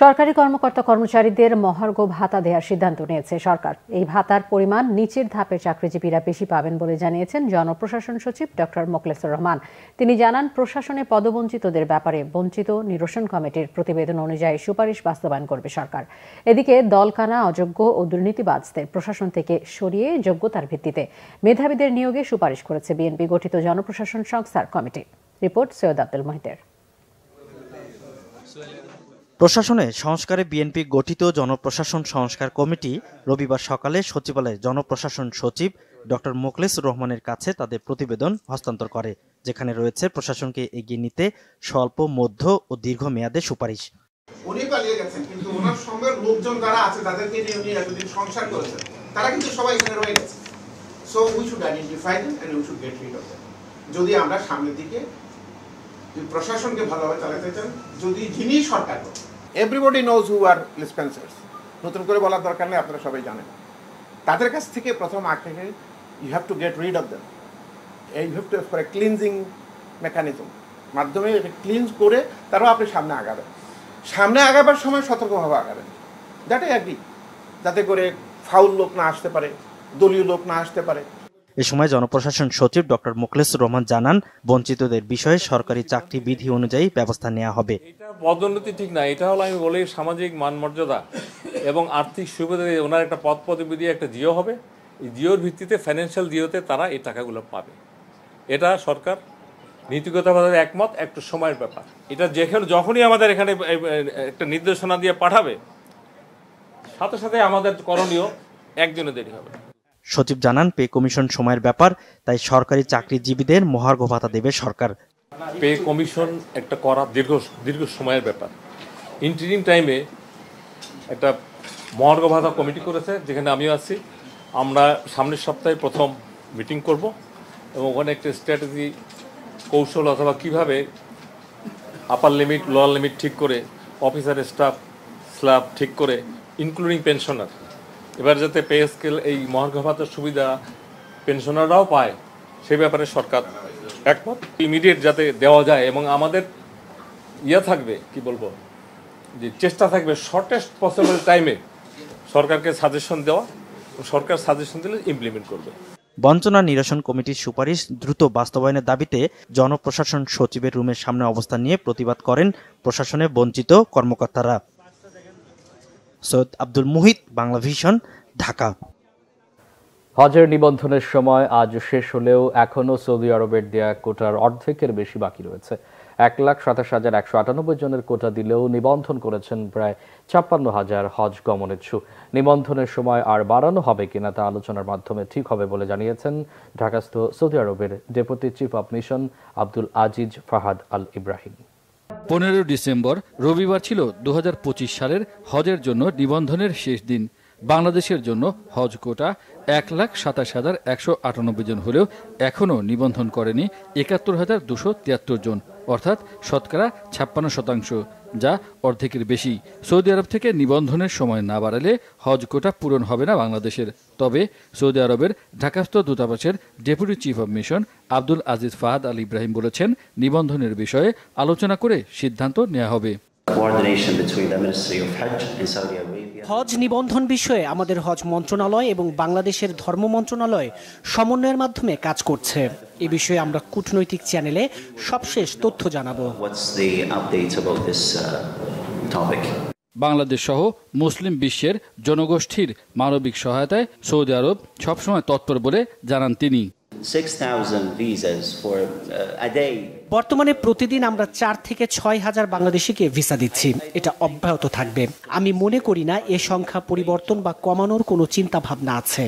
সরকারি কর্মকর্তা কর্মচারীদের মহার্ঘ ভাতা দেওয়ার সিদ্ধান্ত নিয়েছে সরকার। এই ভাতার পরিমাণ নিচের ধাপের চাকরিজীবীরা বেশি পাবেন বলে জানিয়েছেন জনপ্রশাসন সচিব ডক্টর মোখলেসুর রহমান। তিনি জানান, প্রশাসনে পদবঞ্চিতদের ব্যাপারে বঞ্চিত নিরসন কমিটির প্রতিবেদন অনুযায়ী সুপারিশ বাস্তবায়ন করবে সরকার। এদিকে দলকানা, অযোগ্য ও দুর্নীতিবাজদের প্রশাসন থেকে সরিয়ে যোগ্যতার ভিত্তিতে মেধাবীদের নিয়োগে সুপারিশ করেছে বিএনপি গঠিত জনপ্রশাসন সংস্থার কমিটি। রিপোর্ট সৈয়দ আব্দুল মহিতের। প্রশাসনে সংস্কারে বিএনপি গঠিত জনপ্রশাসন সংস্কার কমিটি রবিবার সকালে সচিবালয়ে জনপ্রশাসন সচিব ডক্টর মোখলেসুর রহমানের কাছে তাদের প্রতিবেদন হস্তান্তর করে, যেখানে রয়েছে প্রশাসনকে এগিয়ে নিতে স্বল্প, মধ্য ও দীর্ঘ মেয়াদে সুপারিশ। উনি পালিয়ে গেছেন, কিন্তু ওনার সঙ্গে লোকজন যারা আছে তাদেরকে নিয়ে উনি এতদিন সংসার করেছেন, তারা কিন্তু সবাই এখানে রয়ে গেছে। So we should identify them and we should get rid of them. যদি আমরা সামনের দিকে যদি প্রশাসনকে ভালোভাবে চালাতে চান, যদি যিনি সরকার, এভরিবডি নোজ হু আর ডিসপেন্সার্স, নতুন করে বলার দরকার নেই, আপনারা সবাই জানেন। তাদের কাছ থেকে প্রথম আগে you have to get rid of them, you have to for a cleansing mechanism মাধ্যমে ক্লিনজ করে তারপর আপনি সামনে আগাবেন। সামনে আগাবার সময় সতর্কভাবে আগাবেন, দ্যাট আই এগ্রি, যাতে করে ফাউল লোক না আসতে পারে, দলীয় লোক না আসতে পারে। এ সময় জনপ্রশাসন সচিব ডক্টর মোখলেসুর রহমান জানান, বঞ্চিতদের বিষয়ে সরকারি চাকরি বিধি অনুযায়ী ব্যবস্থা নেওয়া হবে। এটা পদোন্নতি ঠিক না, এটা হলো আমি বলি সামাজিক মান মর্যাদা এবং আর্থিক সুবিধা। ওনার একটা পদ পদবি দিয়ে একটা জিও হবে, এই জিওর ভিত্তিতে ফাইন্যান্সিয়াল জিওতে তারা এই টাকাগুলো পাবে। এটা সরকার নীতিগতভাবে একমত, একটু সময়ের ব্যাপার। এটা যখনই আমাদের এখানে একটা নির্দেশনা দিয়ে পাঠাবে, সাথে সাথে আমাদের করণীয় একদিনে দেরি হবে। সচিব জানান, পে কমিশন সময়ের ব্যাপার, তাই সরকারি চাকরিজীবীদের মহার্ঘ ভাতা দেবে সরকার। পে কমিশন একটা করা দীর্ঘ সময়ের ব্যাপার। ইন্টারিম টাইমে একটা মহার্ঘ ভাতা কমিটি করেছে, যেখানে আমিও আছি। আমরা সামনের সপ্তাহে প্রথম মিটিং করব এবং ওখানে একটা স্ট্র্যাটেজি কৌশল অথবা কিভাবে আপার লিমিট লোয়ার লিমিট ঠিক করে, অফিসার স্টাফ স্ল্যাব ঠিক করে, ইনক্লুডিং পেনশনার, এবার যাতে পে স্কেল এই মহার্ঘ ভাতার সুবিধা পেনশনাররাও পায়, সেই ব্যাপারে সরকার একমত। ইমিডিয়েট যাতে দেওয়া যায় এবং আমাদের থাকবে, কি বলবো, যে চেষ্টা থাকবে শর্টেস্ট পসিবল টাইমে সরকারকে সাজেশন দেওয়া, সরকার সাজেশন দিলে ইমপ্লিমেন্ট করবে। বঞ্চনা নিরসন কমিটির সুপারিশ দ্রুত বাস্তবায়নের দাবিতে জনপ্রশাসন সচিবের রুমের সামনে অবস্থান নিয়ে প্রতিবাদ করেন প্রশাসনে বঞ্চিত কর্মকর্তারা। সৈয়দ আব্দুল মুহিত, বাংলা ভিশন, ঢাকা। হজের নিবন্ধনের সময় আজ শেষ হলেও এখনও সৌদি আরবের দেয়া কোটার অর্ধেকের বেশি বাকি রয়েছে। 1,27,198 জনের কোটা দিলেও নিবন্ধন করেছেন প্রায় 56,000 হজ গমনেচ্ছু। নিবন্ধনের সময় আর বাড়ানো হবে কিনা তা আলোচনার মাধ্যমে ঠিক হবে বলে জানিয়েছেন ঢাকাস্থ সৌদি আরবের deputy chief of mission Abdul Aziz Fahad Al Ibrahim. 15 December রবিবার ছিল 2025 সালের হজের জন্য নিবন্ধনের শেষ দিন। বাংলাদেশের জন্য হজ কোটা 1,27,198 জন হলেও এখনও নিবন্ধন করেনি 71,273 জন, অর্থাৎ শতকরা 56%, যা অর্ধেকের বেশি। সৌদি আরব থেকে নিবন্ধনের সময় না বাড়ালে হজ কোটা পূরণ হবে না বাংলাদেশের। তবে সৌদি আরবের ঢাকাস্থ দূতাবাসের deputy chief of mission Abdul Aziz Fahad Al Ibrahim বলেছেন, নিবন্ধনের বিষয়ে আলোচনা করে সিদ্ধান্ত নেওয়া হবে। হজ নিবন্ধন বিষয়ে আমাদের হজ মন্ত্রণালয় এবং বাংলাদেশের ধর্ম মন্ত্রণালয় সমন্বয়ের মাধ্যমে কাজ করছে। এ বিষয়ে আমরা কূটনৈতিক চ্যানেলে সবশেষ তথ্য জানাবো। বাংলাদেশ সহ মুসলিম বিশ্বের জনগোষ্ঠীর মানবিক সহায়তায় সৌদি আরব সবসময় তৎপর বলে জানান তিনি। বর্তমানে প্রতিদিন আমরা 4 থেকে 6,000 বাংলাদেশিকে ভিসা দিচ্ছি। এটা অব্যাহত থাকবে। আমি মনে করি না এ সংখ্যা পরিবর্তন বা কমানোর কোনো চিন্তা ভাবনা আছে।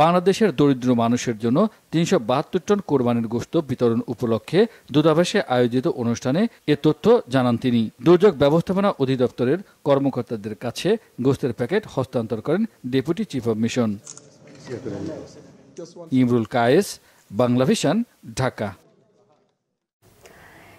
বাংলাদেশের দরিদ্র মানুষের জন্য 372 টন কোরবানির গোশত বিতরণ উপলক্ষে দূতাবাসে আয়োজিত অনুষ্ঠানে এ তথ্য জানান তিনি। দুর্যোগ ব্যবস্থাপনা অধিদপ্তরের কর্মকর্তাদের কাছে গোশতের প্যাকেট হস্তান্তর করেন deputy chief of mission. Imrul Kayes, Bangla vision, Dhaka.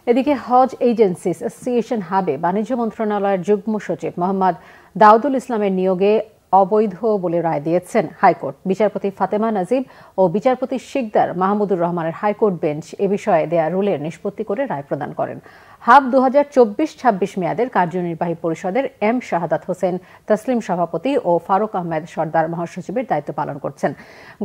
এদিকে হজ এজেন্সিস অ্যাসোসিয়েশন হাবে বাণিজ্য মন্ত্রণালয়ের যুগ্ম সচিব মোহাম্মদ দাউদুল ইসলামের নিয়োগে অবৈধ বলে রায় দিয়েছেন হাইকোর্ট। বিচারপতি ফাতেমা নাজিব ও বিচারপতি শিকদার মাহমুদুর রহমানের হাইকোর্ট বেঞ্চ এ বিষয়ে দেয়া রুলের নিষ্পত্তি করে রায় প্রদান করেন। হাব 2024-26 মেয়াদের কার্যনির্বাহী পরিষদের এম শাহাদাত হোসেন তসলিম সভাপতি ও ফারুক আহমেদ সর্দার মহাসচিবের দায়িত্ব পালন করছেন।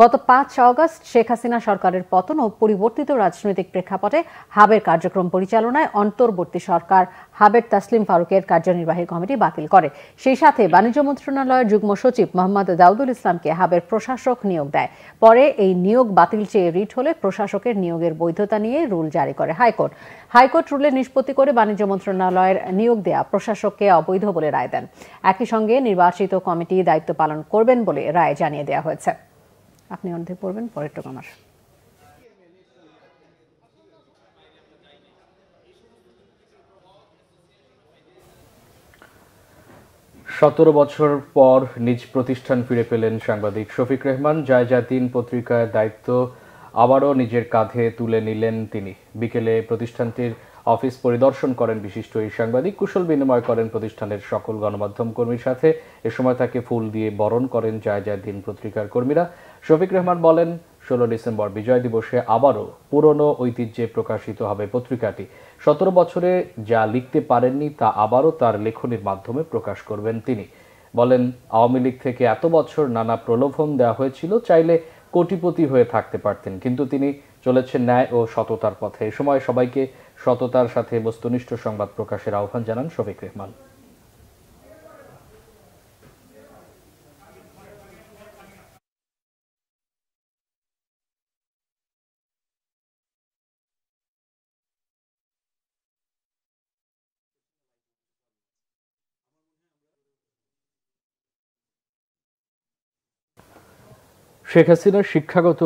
গত 5 আগস্ট শেখ হাসিনা সরকারের পতন ও পরিবর্তিত রাজনৈতিক প্রেক্ষাপটে হাবের কার্যক্রম পরিচালনায় অন্তর্বর্তী সরকার হাবের তসলিম ফারুকের কার্যনির্বাহী কমিটি বাতিল করে। সেই সাথে বাণিজ্য মন্ত্রণালয়ের যুগ্ম সচিব মোহাম্মদ দাউদুল ইসলামকে হাবের প্রশাসক নিয়োগ দেয়। পরে এই নিয়োগ বাতিল চেয়ে রিট হলে প্রশাসকের নিয়োগের বৈধতা নিয়ে রুল জারি করে হাইকোর্ট। হাইকোর্ট রুলের নিষ্পত্তি করে বাণিজ্য মন্ত্রণালয়ের নিয়োগ দেয়া প্রশাসককে অবৈধ বলে রায় দেন। একই সঙ্গে নির্বাচিত কমিটি দায়িত্ব পালন করবেন বলে রায় জানিয়ে দেওয়া হয়েছে। আপনি অর্ধেক পড়বেন পরের টুকামার। 17 বছর পর নিজ প্রতিষ্ঠান ফিরে পেলেন সাংবাদিক শফিক রেহমান। জায়জাতিন পত্রিকার দায়িত্ব আবারও নিজের কাঁধে তুলে নিলেন তিনি। বিকেলে প্রতিষ্ঠানটির অফিস পরিদর্শন করেন বিশিষ্ট এই সাংবাদিক, কুশল বিনিময় করেন প্রতিষ্ঠানের সকল গণমাধ্যম কর্মীর সাথে। এ সময় তাকে ফুল দিয়ে বরণ করেন যায় যায় দিন পত্রিকার কর্মীরা। শফিক রেহমান বলেন, 16 ডিসেম্বর বিজয় দিবসে আবারও পুরনো ঐতিহ্যে প্রকাশিত হবে পত্রিকাটি। 17 বছরে যা লিখতে পারেননি তা আবারও তার লেখনীর মাধ্যমে প্রকাশ করবেন তিনি। বলেন, আওয়ামী লীগ থেকে এত বছর নানা প্রলোভন দেওয়া হয়েছিল, চাইলে কোটিপতি হয়ে থাকতে পারতেন, কিন্তু তিনি চলেছেন ন্যায় ও সততার পথে। এ সময় সবাইকে সততার সাথে বস্তুনিষ্ঠ সংবাদ প্রকাশের আহ্বান জানান শফিক রেহমান। শেখ হাসিনার শিক্ষাগত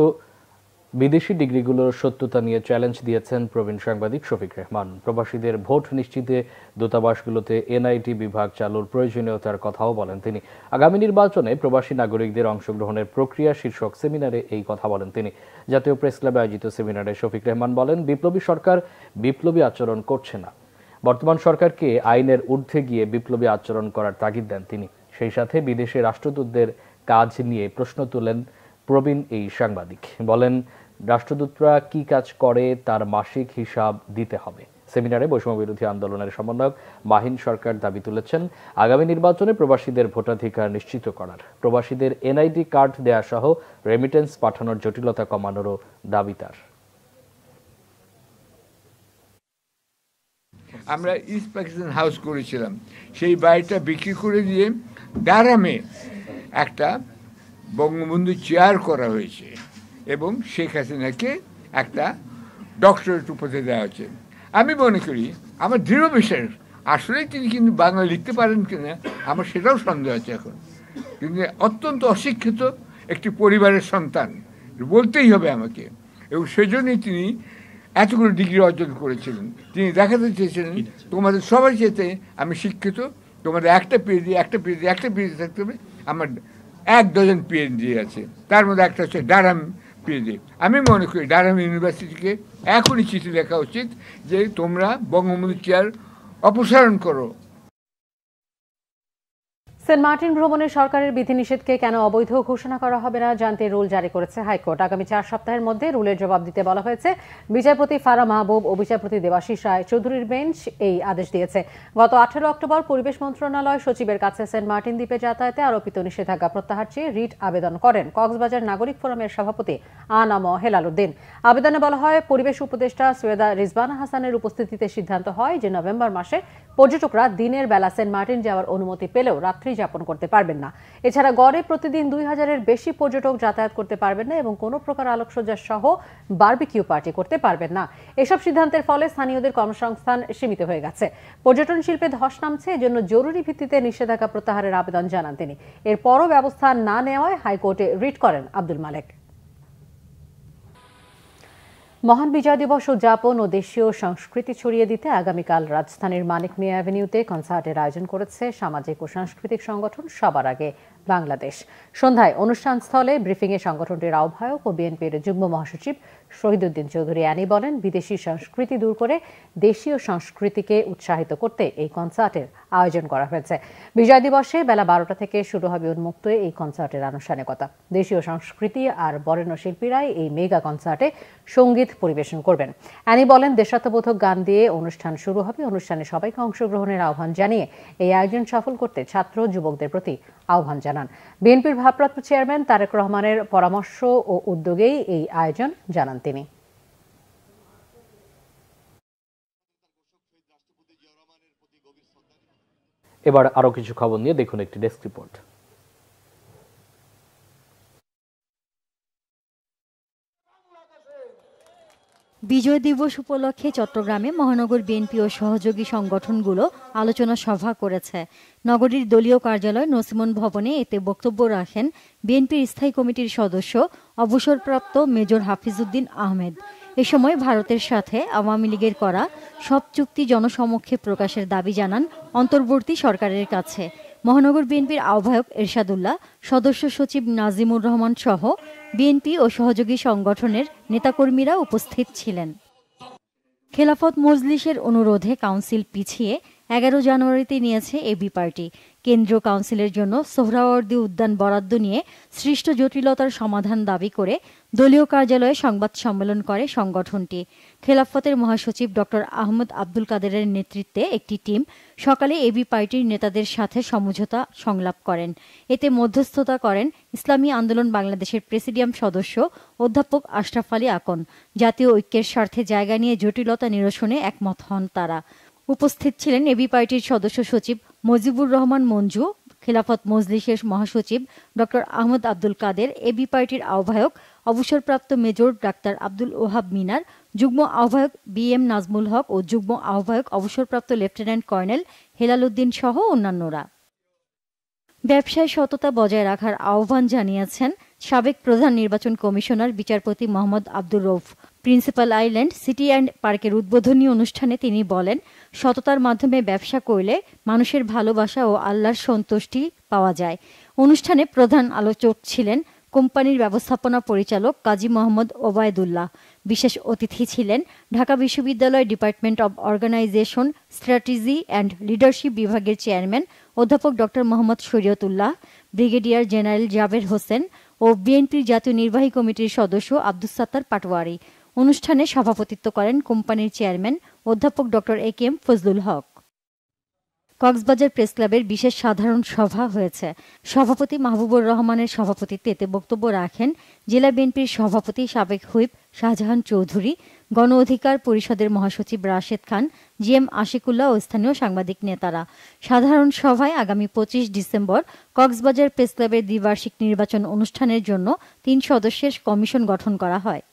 বিদেশি ডিগ্রিগুলোর সত্যতা নিয়ে চ্যালেঞ্জ দিয়েছেন প্রবীণ সাংবাদিক শফিক রেহমান। প্রবাসীদের ভোট নিশ্চিতে দূতাবাসগুলোতে এনআইটি বিভাগ চালুর প্রয়োজনীয়তার কথাও বলেন তিনি। আগামী নির্বাচনে প্রবাসী নাগরিকদের অংশগ্রহণের প্রক্রিয়া শীর্ষক সেমিনারে এই কথা বলেন তিনি। জাতীয় প্রেস ক্লাবে আয়োজিত সেমিনারে শফিক রেহমান বলেন, বিপ্লবী সরকার বিপ্লবী আচরণ করছে না। বর্তমান সরকারকে আইনের ঊর্ধ্বে গিয়ে বিপ্লবী আচরণ করার তাগিদ দেন তিনি। সেই সাথে বিদেশে রাষ্ট্রদূতদের কাজ নিয়ে প্রশ্ন তুলেন প্রবীণ এই সাংবাদিক। বলেন, রাষ্ট্রদূতরা কি কাজ করে তার মাসিক হিসাব দিতে হবে। সেমিনারে বৈষম্য বিরোধী আন্দোলনের সমন্বয়ক মাহিন সরকার দাবি তুলেছেন, আগামী নির্বাচনে প্রবাসীদের ভোটাধিকার নিশ্চিত করার, প্রবাসীদের এনআইডি কার্ড দেয়া সহ রেমিটেন্স পাঠানোর জটিলতা কমানোরও দাবি তার। আমরা ইস্ট পাকিস্তান হাউস করেছিলাম, সেই বাড়িটা বিক্রি করে দিয়ে ডারামে একটা বঙ্গবন্ধু চেয়ার করা হয়েছে এবং শেখ হাসিনাকে একটা ডক্টরেট উপাধি দেওয়া হয়েছে। আমি মনে করি, আমার দৃঢ় বিশ্বাস, আসলে তিনি কিন্তু বাংলা লিখতে পারেন কিনা আমার সেটাও সন্দেহ আছে এখন, কিন্তু অত্যন্ত অশিক্ষিত একটি পরিবারের সন্তান বলতেই হবে আমাকে, এবং সেজন্যই তিনি এতগুলো ডিগ্রি অর্জন করেছিলেন। তিনি দেখাতে চেয়েছিলেন, তোমাদের সবাই চেতে আমি শিক্ষিত, তোমাদের একটা পিএইচডি থাকতে হবে। আমার 1 ডজন পিএইচডি আছে, তার মধ্যে একটা হচ্ছে ডারহাম পিএইচডি। আমি মনে করি ডারহাম ইউনিভার্সিটিকে এখনই চিঠি লেখা উচিত যে তোমরা বঙ্গবন্ধু চেয়ার অপসারণ করো। সেন্ট মার্টিন ভ্রমণে সরকারের বিধিনিষেধকে কেন অবৈধ ঘোষণা করা হবে না জানতে রুল জারি করেছে হাইকোর্ট। আগামী 4 সপ্তাহের মধ্যে রুলের জবাব দিতে বলা হয়েছে। বিচারপতি ফারা মাহবুব ও বিচারপতি দেবাশিস রায় চৌধুরীর বেঞ্চ এই আদেশ দিয়েছে। গত 18 অক্টোবর পরিবেশ মন্ত্রণালয় সচিবের কাছে সেন্ট মার্টিন দ্বীপে যাতায়াতে আরোপিত নিষেধাজ্ঞা প্রত্যাহার চেয়ে রিট আবেদন করেন কক্সবাজার নাগরিক ফোরামের সভাপতি আনাম হেলাল উদ্দিন। আবেদনে বলা হয়, পরিবেশ উপদেষ্টা সৈয়দা রিজবানা হাসানের উপস্থিতিতে সিদ্ধান্ত হয় যে নভেম্বর মাসে পর্যটকরা দিনের বেলা সেন্ট মার্টিন যাওয়ার অনুমতি পেলেও রাত্রি যাপন করতে পারবেন না। এছাড়া গড়ে প্রতিদিন 2000-এর বেশি পর্যটক যাতায়াত করতে পারবেন না এবং কোনো প্রকার আলোকসজ্জা সহ বারবিকিউ পার্টি করতে পারবেন না। এসব সিদ্ধান্তের ফলে স্থানীয়দের কর্মসংস্থান সীমিত হয়ে গেছে। পর্যটন শিল্পে ধস নামছে, এজন্য জরুরি ভিত্তিতে নিষেধাজ্ঞা প্রত্যাহারের আবেদন জানান তিনি। এরপরও ব্যবস্থা না নেওয়ায় হাইকোর্টে রিট করেন আব্দুল মালেক। মহান বিজয় দিবস উদযাপন ও দেশীয় সংস্কৃতি ছড়িয়ে দিতে আগামীকাল রাজধানীর মানিক মিয়া অ্যাভিনিউতে কনসার্টের আয়োজন করেছে সামাজিক ও সাংস্কৃতিক সংগঠন সবার আগে বাংলাদেশ। সন্ধ্যায় অনুষ্ঠান স্থলে ব্রিফিংয়ে সংগঠনটির আহ্বায়ক ও বিএনপির যুগ্ম মহাসচিব শহীদুদ্দিন চৌধুরী অ্যানি বলেন, বিদেশি সংস্কৃতি দূর করে দেশীয় সংস্কৃতিকে উৎসাহিত করতে এই কনসার্টের আয়োজন করা হয়েছে। বিজয় দিবসে বেলা 12টা থেকে শুরু হবে উন্মুক্ত এই কনসার্টের আনুষ্ঠানিকতা। দেশীয় সংস্কৃতি আর বরেণ্য শিল্পীরাই এই মেগা কনসার্টে সঙ্গীত পরিবেশন করবেন। অ্যানি বলেন, দেশাত্মবোধক গান দিয়ে অনুষ্ঠান শুরু হবে। অনুষ্ঠানে সবাইকে অংশগ্রহণের আহ্বান জানিয়ে এই আয়োজন সফল করতে ছাত্র যুবকদের প্রতি আহ্বান জানান। বিএনপির ভারপ্রাপ্ত চেয়ারম্যান তারেক রহমানের পরামর্শ ও উদ্যোগেই এই আয়োজন জানান তিনি। এবার আরো কিছু খবর নিয়ে দেখুন একটি ডেস্ক রিপোর্ট। বিজয় দিবস উপলক্ষে চট্টগ্রামে মহানগর বিএনপি ও সহযোগী সংগঠনগুলো আলোচনা সভা করেছে। নগরীর দলীয় কার্যালয় নসিমন ভবনে এতে বক্তব্য রাখেন বিএনপির স্থায়ী কমিটির সদস্য অবসরপ্রাপ্ত মেজর হাফিজউদ্দিন আহমেদ। এ সময় ভারতের সাথে আওয়ামী লীগের করা সব চুক্তি জনসমক্ষে প্রকাশের দাবি জানান অন্তর্বর্তী সরকারের কাছে। মহানগর বিএনপির আহ্বায়ক এরশাদুল্লাহ, সদস্য সচিব নাজিমুর রহমান সহ বিএনপি ও সহযোগী সংগঠনের নেতাকর্মীরা উপস্থিত ছিলেন। খেলাফত মজলিসের অনুরোধে কাউন্সিল পিছিয়ে 11 জানুয়ারিতে নিয়েছে এবি পার্টি। কেন্দ্রীয় কাউন্সিলের জন্য সোহরাওয়ার্দী উদ্যান বরাদ্দ নিয়ে সৃষ্ট জটিলতার সমাধান দাবি করে দলীয় কার্যালয়ে সংবাদ সম্মেলন করে সংগঠনটি। খেলাফতের মহাসচিব ডক্টর আহমদ আব্দুল কাদেরের নেতৃত্বে একটি টিম সকালে এবি পার্টির নেতাদের সাথে সমঝোতা সংলাপ করেন। এতে মধ্যস্থতা করেন ইসলামী আন্দোলন বাংলাদেশের প্রেসিডিয়াম সদস্য অধ্যাপক আশরাফ আলী আকন। জাতীয় ঐক্যের স্বার্থে জায়গা নিয়ে জটিলতা নিরসনে একমত হন তারা। উপস্থিত ছিলেন এবি পার্টির সদস্য সচিব মজিবুর রহমান মঞ্জু, খেলাফত মজলিসের মহাসচিব ডক্টর আহমদ আব্দুল কাদের, এবি পার্টির আহ্বায়ক অবসরপ্রাপ্ত মেজর ডাক্তার আব্দুল ওহাব মিনার, যুগ্ম আহ্বায়ক বিএম নাজমুল হক ও যুগ্ম আহ্বায়ক অবসরপ্রাপ্ত লেফটেন্যান্ট কর্নেল হেলাল উদ্দিন সহ অন্যান্যরা। ব্যবসায় সততা বজায় রাখার আহ্বান জানিয়েছেন সাবেক প্রধান নির্বাচন কমিশনার বিচারপতি Mohammad Abdur Rauf. Principal island city and পার্কের উদ্বোধনী অনুষ্ঠানে তিনি বলেন, সততার মাধ্যমে ব্যবসা করলে মানুষের ভালোবাসা ও আল্লাহর সন্তুষ্টি পাওয়া যায়। অনুষ্ঠানে প্রধান আলোচক ছিলেন কোম্পানির ব্যবস্থাপনা পরিচালক কাজী মোহাম্মদ ওবায়দুল্লাহ। বিশেষ অতিথি ছিলেন ঢাকা বিশ্ববিদ্যালয় department of organisation, strategy and leadership বিভাগের চেয়ারম্যান অধ্যাপক doctor Mohammad Shariatullah, brigadier general Jaber Hossain ও বিএনপির জাতীয় নির্বাহী কমিটির সদস্য আব্দুস সাত্তার পাটোয়ারি। অনুষ্ঠানে সভাপতিত্ব করেন কোম্পানির চেয়ারম্যান অধ্যাপক doctor A K M Fazlul Haque. Cox's Bazar press ক্লাবের বিশেষ সাধারণ সভা হয়েছে। সভাপতি মাহবুবুর রহমানের সভাপতিত্বে এতে বক্তব্য রাখেন জেলা বিএনপির সভাপতি সাবেক হুইপ শাহজাহান চৌধুরী, গণ অধিকার পরিষদের মহাসচিব রাশেদ খান, জিএম আশিকুল্লাহ ও স্থানীয় সাংবাদিক নেতারা। সাধারণ সভায় আগামী 25 ডিসেম্বর কক্সবাজার প্রেস ক্লাবের দ্বিবার্ষিক নির্বাচন অনুষ্ঠানের জন্য 3 সদস্যের কমিশন গঠন করা হয়।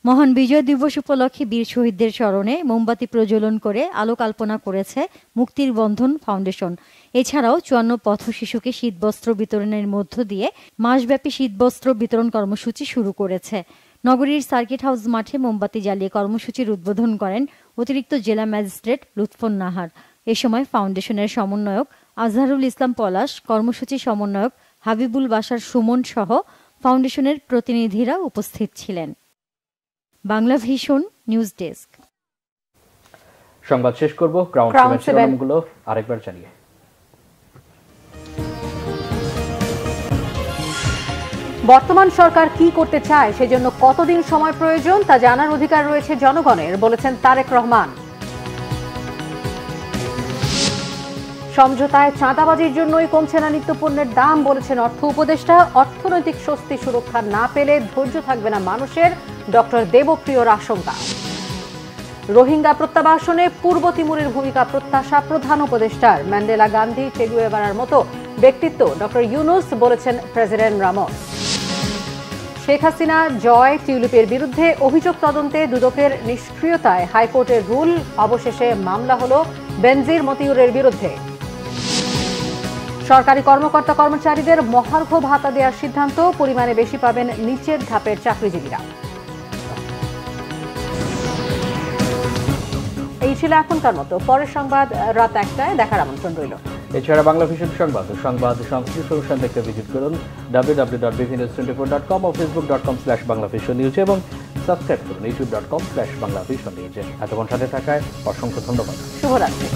মহান বিজয় দিবস উপলক্ষে বীর শহীদদের স্মরণে মোমবাতি প্রজ্বলন করে আলোক আল্পনা করেছে মুক্তির বন্ধন ফাউন্ডেশন। এছাড়াও 54 পথ শিশুকে শীতবস্ত্র বিতরণের মধ্য দিয়ে মাসব্যাপী শীতবস্ত্র বিতরণ কর্মসূচি শুরু করেছে। নগরীর সার্কিট হাউস মাঠে মোমবাতি জ্বালিয়ে কর্মসূচির উদ্বোধন করেন অতিরিক্ত জেলা ম্যাজিস্ট্রেট লুৎফুন নাহার। এ সময় ফাউন্ডেশনের সমন্বয়ক আজহারুল ইসলাম পলাশ, কর্মসূচি সমন্বয়ক হাবিবুল বাশার সুমন সহ ফাউন্ডেশনের প্রতিনিধিরা উপস্থিত ছিলেন। Bangla vision news desk. সংবাদ শেষ করব গ্রাউন্ড সেভেন শিরোনামগুলো আরেকবার জানিয়ে। বর্তমান সরকার কি করতে চায় সেজন্য কতদিন সময় প্রয়োজন তা জানার অধিকার রয়েছে জনগণের, বলেছেন তারেক রহমান। সমঝোতায় চাঁদাবাজির জন্যই কমছে না নিত্যপণ্যের দাম, বলেছেন অর্থ উপদেষ্টা। অর্থনৈতিক স্বস্তি সুরক্ষা না পেলে ধৈর্য থাকবে না মানুষের, ডক্টর দেবপ্রিয়র আশঙ্কা। রোহিঙ্গা প্রত্যাবাসনে পূর্ব তিমুরের ভূমিকা প্রত্যাশা প্রধান উপদেষ্টার। ম্যান্ডেলা, গান্ধী, চে গুয়েভারার মতো ব্যক্তিত্ব ডক্টর ইউনুস, বলেছেন প্রেসিডেন্ট রামোস। শেখ হাসিনা জয় টিউলিপের বিরুদ্ধে অভিযোগ তদন্তে দুদকের নিষ্ক্রিয়তায় হাইকোর্টের রুল, অবশেষে মামলা হলো বেনজির মতিউরের বিরুদ্ধে। সরকারি কর্মকর্তা কর্মচারীদের মহার্ঘ ভাতা দেওয়ার সিদ্ধান্ত, পরিমাণে বেশি পাবেন নিচের ধাপের চাকরিজীবীরা। এই ছিল এখনকার মতো। পরের সংবাদ রাত 1টায় দেখার আমন্ত্রণ রইল। এছাড়া বাংলা ভিশন সংবাদ সংশ্লিষ্ট অনুষ্ঠান দেখতে ভিজিট করুন www.bvnews24.com ও facebook.com/banglavisionnews এবং সাবস্ক্রাইব করুন youtube.com/banglavisionnews। এতক্ষণ সাথে থাকায় অসংখ্য ধন্যবাদ। শুভরাত্রি।